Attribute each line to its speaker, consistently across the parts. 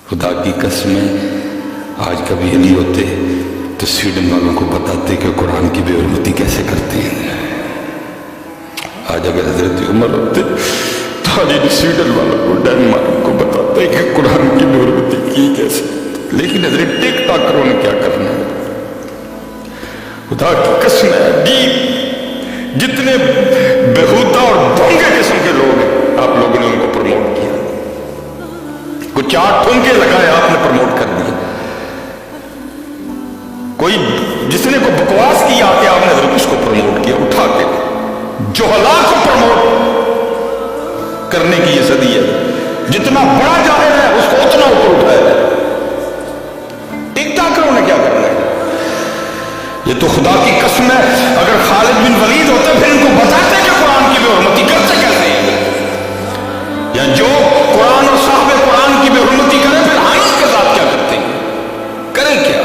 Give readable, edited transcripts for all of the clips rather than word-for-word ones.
Speaker 1: خدا کی قسم ہے آج کبھی علی ہوتے تو سویڈن والوں کو بتاتے کہ قرآن کی بے حرمتی کیسے کرتے ہیں. آج اگر حضرت عمر ہوتے تو آج سویڈن والوں کو ڈینمارک کو بتاتے کہ قرآن کی بے حرمتی کی کیسے. لیکن حضرت ٹک ٹاکروں نے کیا کرنا ہے. خدا کی قسم ہے جتنے بےہودہ اور ڈھونگے قسم کے لوگ ہیں آپ لوگوں نے ان کو پروموٹ کیا. کچھ 4 ٹھونگے لگائے آپ نے پروموٹ کر دیا. کوئی جس نے کو بکواس کیا کہ آپ نے حضرت اس کو پروموٹ کیا اٹھا کے. جوہلا کو پروموٹ کرنے کی یہ صدی ہے. جتنا بڑا جاہل ہے اس کو اتنا اوپر اٹھایا ہے. ٹک ٹاکروں نے کیا کرنا ہے. یہ تو خدا کی قسم ہے اگر خالد بن ولید ہوتے پھر ان کو بتاتے کہ قرآن کی بے حرمتی کرتے کیسے ہیں. یا جو قرآن اور صاحب قرآن کی بے حرمتی کرے پھر آئین کے ساتھ کیا کرتے ہیں. کریں کیا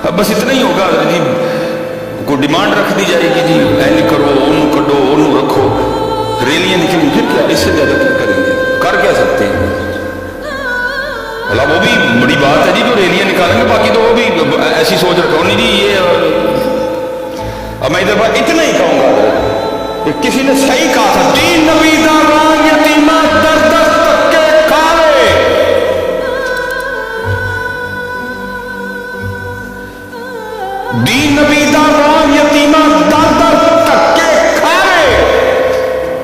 Speaker 1: اب بس اتنا ہی ہوگا جی. کوئی ڈیمانڈ رکھ دی جائے گی جی این کرو انہوں کڈو انہوں رکھو ریلیاں نکلیں پھر کیا اس سے زیادہ کیا کریں گے. کر کیا سکتے ہیں. وہ بھی بڑی بات ہے جی جو ریلیاں نکالیں گے. باقی تو وہ بھی ایسی سوچ رکھو نہیں جی یہ. اب میں ادھر بات اتنا ہی کہوں گا کہ کسی نے صحیح کہا تھا دین نبی داغان یتیمہ در در تک کے کھارے. دین نبی داغان یتیمہ در در تک کے کھارے.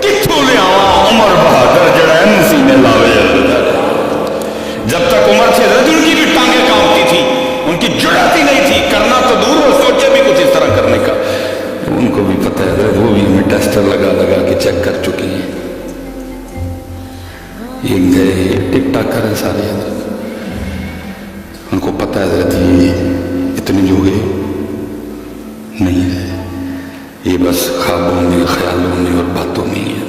Speaker 1: کتھوں لے آواں عمر بہادر جڑا سینے لاوے. جب تک عمر تھے حضرت ان کی بھی ٹانگیں کانپتی تھی ان کی جرات ہی نہیں تھی. کرنا تو دور ہو سوچے بھی کچھ اس طرح کرنے کا. ان کو بھی پتہ ہے وہ بھی ہمیں ٹیسٹر لگا لگا کے چیک کر چکی ہیں. یہ گئے ٹک ٹاک کر رہے سارے. ان کو پتہ ہے حضرت یہ اتنے جو گئے نہیں ہے. یہ بس خوابوں میں خیالوں میں اور باتوں میں ہی ہے.